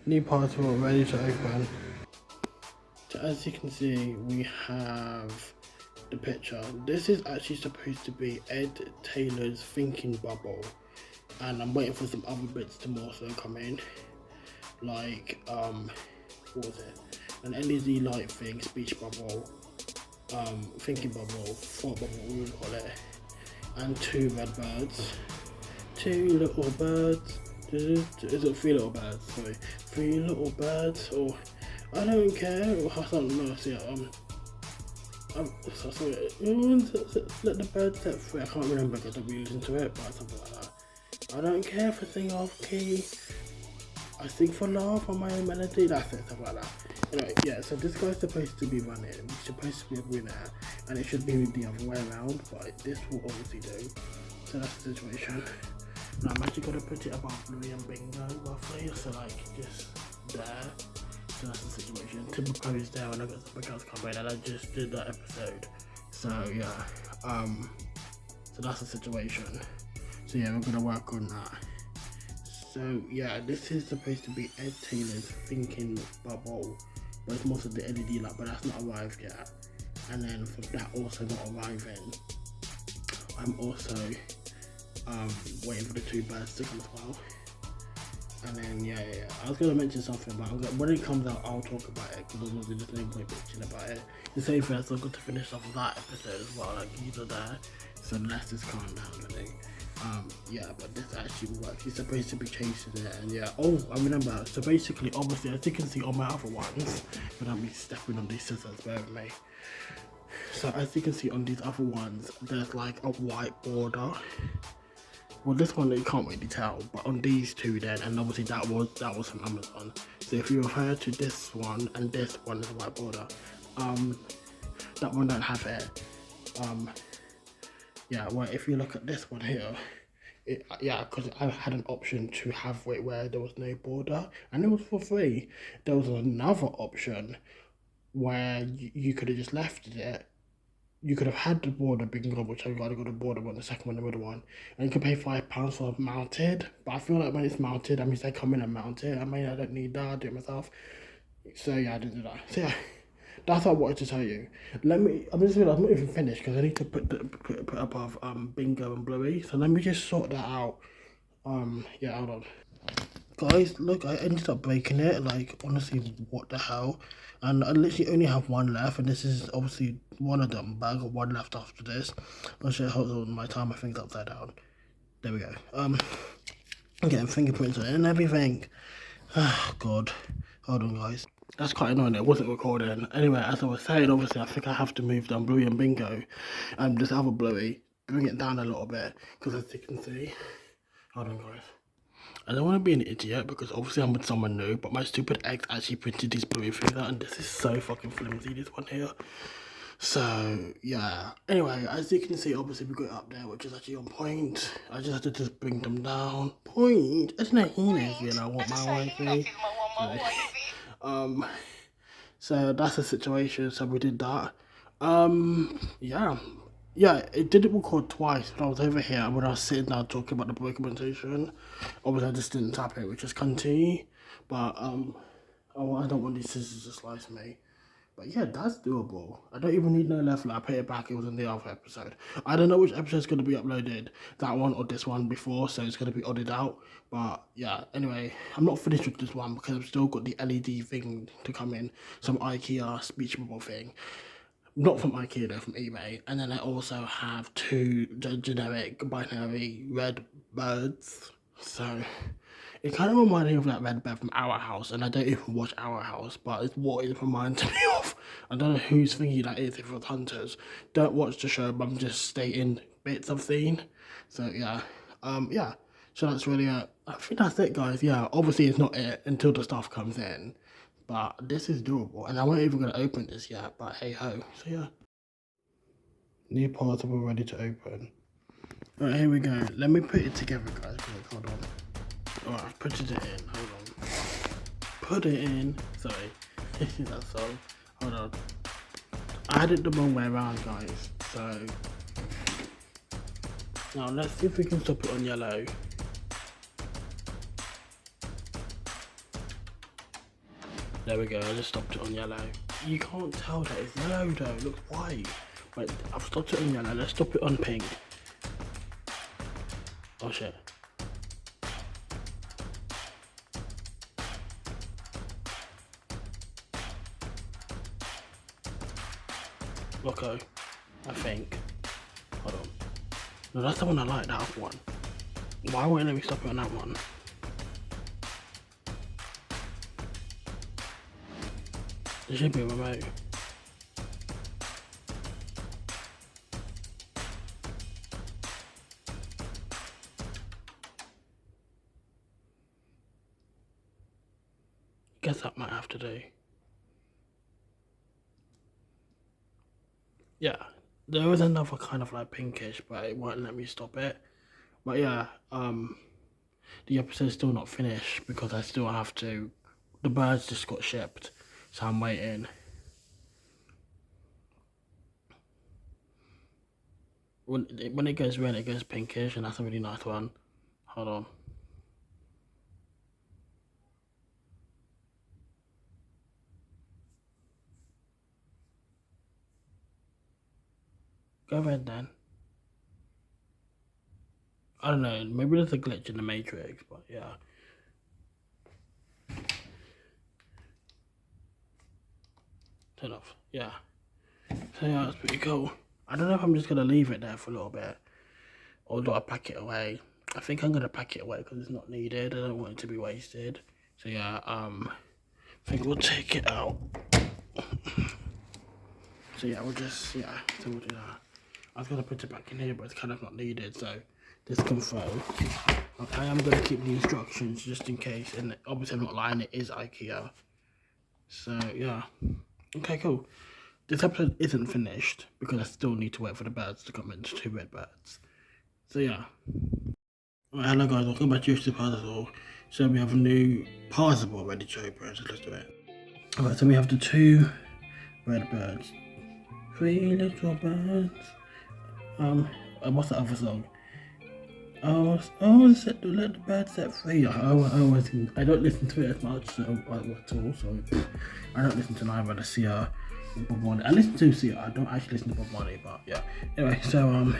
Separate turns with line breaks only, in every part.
New parcel ready to open. So as you can see, we have the picture. This is actually supposed to be Ed Taylor's thinking bubble, and I'm waiting for some other bits to more so come in, like what was it? An LED light thing, speech bubble, thinking bubble, thought bubble, what we would call it, and two red birds, two little birds. Is it three little birds? Sorry, three little birds, or I don't care. I don't know. So, sorry. Let the birds set free. I can't remember because I don't really listen to it, but something like that. I don't care if I sing off key. I sing for love on my own melody. That's it, stuff like that. Anyway, yeah. So this guy's supposed to be running. He's supposed to be a winner, and it should be the other way around. But this will obviously do. So that's the situation. Now I'm actually gonna put it above Bluey and Bingo roughly. So like just there. So that's the situation. To propose there when I got something else coming, and I just did that episode. So yeah, so that's the situation. So yeah, we're gonna work on that. So yeah, this is supposed to be Ed Taylor's thinking bubble, but it's mostly the LED light, but that's not arrived yet. And then for that also not arriving, I'm also waiting for the two birds to come as well. And then yeah, I was gonna mention something, but when it comes out, I'll talk about it because obviously there's no point bitching about it. The same thing, so I've got to finish off that episode as well. Like these are there, so let's just calm down, really. Yeah, but this actually works. He's supposed to be chasing it, and yeah. Oh, I remember. So basically, obviously, as you can see on my other ones, without me stepping on these scissors, bear with me. So as you can see on these other ones, there's like a white border. Well, this one you can't really tell, but on these two then, and obviously that was from Amazon. So if you refer to this one and this one is a white border, that one don't have it. Yeah, well, if you look at this one here, because I had an option to have it where there was no border, and it was for free. There was another option where you could have just left it. You could have had the border bingo, which I got to go to the border one, the second one, the middle one, and you could pay £5 for mounted. But I feel like when it's mounted, that means they come in and mount it. I mean, I don't need that. I do it myself. So yeah, I didn't do that. So yeah, that's what I wanted to tell you. I'm not even finished because I need to put above bingo and bluey. So let me just sort that out. Yeah, hold on. Guys, look, I ended up breaking it. Like, honestly, what the hell? And I literally only have one left, and this is obviously one of them, but I got one left after this. I'll show you how on my timer thing's upside down. There we go. I'm getting fingerprints on it and everything. Oh, God. Hold on, guys. That's quite annoying. It wasn't recording. Anyway, as I was saying, obviously, I think I have to move down Bluey and Bingo. This other Bluey, bring it down a little bit, because as you can see, hold on, guys. I don't want to be an idiot because obviously I'm with someone new, but my stupid ex actually printed these bluey things out, and this is so fucking flimsy, this one here. So yeah, anyway, as you can see, obviously we got it up there, which is actually on point. I just had to just bring them down. Point, isn't it? I want my wifey. So that's the situation. So we did that. Yeah, it didn't record twice when I was over here and when I was sitting down talking about the documentation. Obviously, I just didn't tap it, which is cunty. But I don't want these scissors to slice me. But yeah, that's doable. I don't even need no left. I pay it back. It was in the other episode. I don't know which episode is going to be uploaded, that one or this one before, so it's going to be odded out. But yeah, anyway, I'm not finished with this one because I've still got the LED thing to come in, some IKEA speech bubble thing. Not from IKEA though, from eBay. And then I also have two generic binary red birds. So it kind of reminded me of that red bird from Our House, and I don't even watch Our House, but it's what it reminds me of. I don't know whose thingy that is, if it's Hunters. Don't watch the show, but I'm just stating bits I've seen. So yeah, yeah. So that's really it. I think that's it, guys. Yeah, obviously it's not it until the stuff comes in. But this is doable, and I wasn't even going to open this yet, but hey ho. So yeah. New portable ready to open. Alright, here we go. Let me put it together, guys. Wait, hold on. Alright, I've put it in. Hold on. Put it in. Sorry. That song. Hold on. I had it the wrong way around, guys. So now let's see if we can stop it on yellow. There we go, I just stopped it on yellow. You can't tell that it's yellow though, it looks white. Wait, I've stopped it on yellow, let's stop it on pink. Oh shit. Rocco, I think. Hold on. No, that's the one I like, that one. Why won't it let me stop it on that one? There should be a remote. Guess that might have to do. Yeah, there was another kind of like pinkish, but it won't let me stop it. But yeah, the episode's still not finished because I still have to. The birds just got shipped, so I'm waiting. When it goes red, it goes pinkish, and that's a really nice one. Hold on. Go red then. I don't know, maybe there's a glitch in the matrix, but yeah. Turn off, yeah. So yeah, that's pretty cool. I don't know if I'm just gonna leave it there for a little bit, or do I pack it away? I think I'm gonna pack it away because it's not needed. I don't want it to be wasted. So yeah, I think we'll take it out. So yeah, so we'll do that. I was gonna put it back in here, but it's kind of not needed, so this can throw. I am gonna keep the instructions just in case, and obviously I'm not lying, it is IKEA. So yeah, okay, cool. This episode isn't finished because I still need to wait for the birds to come in, 2 red birds. So yeah. Alright, hello guys, welcome back to Yoshi Puzzle. So we have a new puzzle ready to open, so let's do it. Alright, so we have the 2 red birds. 3 little birds. What's the other song? Let the birds set free. I don't listen to it as much, so I don't listen to neither the Sia or Bob Marley. I listen to Sia, I don't actually listen to Bob Marley, but yeah. Anyway, so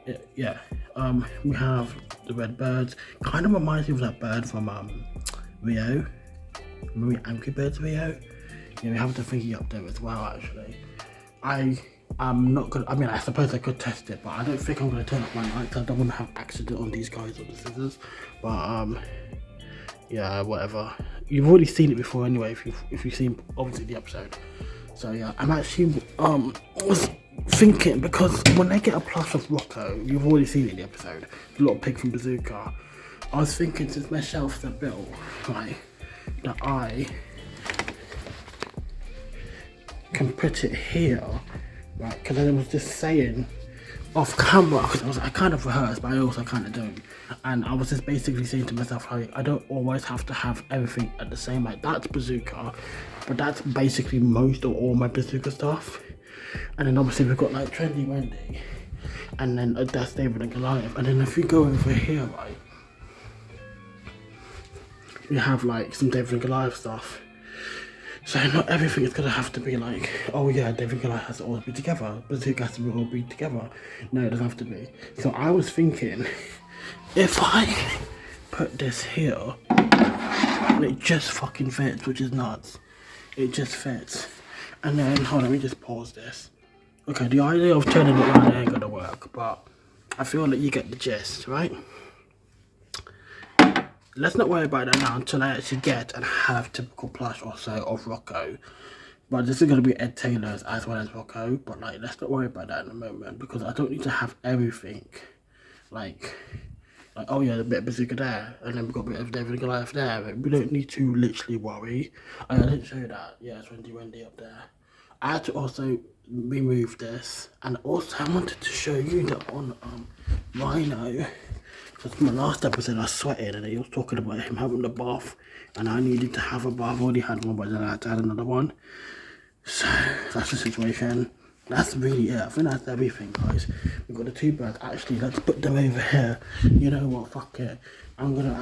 we have the red birds. Kind of reminds me of that bird from Rio. Remember Angry Birds Rio? Yeah, we have the thingy up there as well actually. I'm not gonna, I suppose I could test it, but I don't think I'm gonna turn up my lights. I don't want to have accident on these guys or the scissors. But yeah, whatever. You've already seen it before anyway, if you've seen obviously the episode. So yeah, I'm actually was thinking, because when they get a plush of Rocco, you've already seen it in the episode, the little pig from Bazooka. I was thinking, since my shelves are built, right, that I can put it here, right, because I was just saying off camera, because I kind of rehearse, but I also kind of don't, and I was just basically saying to myself, like, I don't always have to have everything at the same, like, that's Bazooka, but that's basically most or all my Bazooka stuff. And then obviously we've got like Trendy Wendy, and then that's David and Goliath, and then if you go over here, right, you have like some David and Goliath stuff. So not everything is gonna have to be like, oh yeah, David and Goliath has to always be together, Bazooka has to all be together. No, it doesn't have to be. So I was thinking, if I put this here, it just fucking fits, which is nuts. It just fits. And then, hold on, let me just pause this. Okay, the idea of turning it around ain't gonna work, but I feel like you get the gist, right? Let's not worry about that now until I actually get and have typical plush or so of Rocco. But this is gonna be Ed Taylor's as well as Rocco, but like, let's not worry about that in a moment, because I don't need to have everything. Like oh yeah, a bit of Bazooka there, and then we've got a bit of David and Goliath there. We don't need to literally worry. I didn't show you that. Yeah, it's Wendy up there. I had to also remove this, and also I wanted to show you that on Rhino, because my last episode I sweated and he was talking about him having the bath, and I needed to have a bath. I've already had one, but then I had to add another one. So that's the situation. That's really it. I think that's everything, guys. We've got the 2 birds. Actually, let's put them over here. You know what? Fuck it. I'm gonna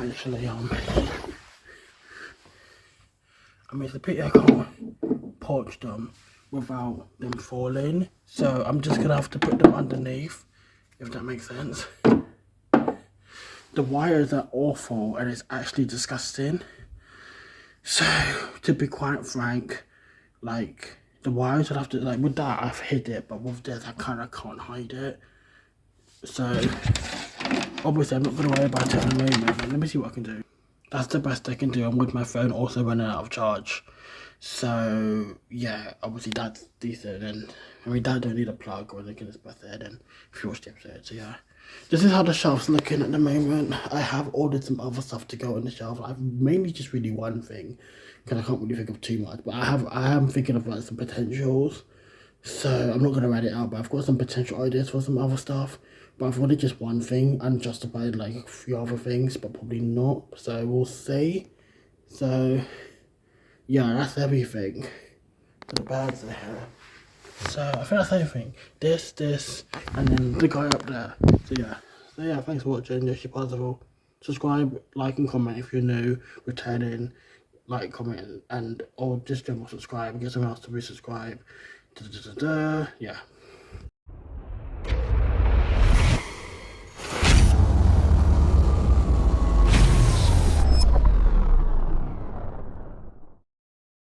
mean, it's a pity I can't porch them without them falling. So I'm just gonna have to put them underneath, if that makes sense. The wires are awful and it's actually disgusting. So, to be quite frank, like, the wires would have to, like, with that I've hid it, but with this I kind of can't hide it. So, obviously I'm not going to worry about it at the moment, but let me see what I can do. That's the best I can do, and with my phone also running out of charge. So, yeah, obviously that's decent, and I mean, that don't need a plug or anything, it's better than if you watch the episode, so yeah. This is how the shelf's looking at the moment. I have ordered some other stuff to go on the shelf. I've mainly just really one thing, because I can't really think of too much, but I am thinking of like some potentials. So I'm not going to write it out, but I've got some potential ideas for some other stuff. But I've wanted just one thing and justified like a few other things, but probably not. So we'll see. So yeah, that's everything. The bags are here. So I think that's everything. This, and then the guy up there. So yeah, thanks for watching. Yoshi Possible. Subscribe, like and comment if you're new, returning, like, comment, and or just general subscribe. Get someone else to resubscribe. Yeah.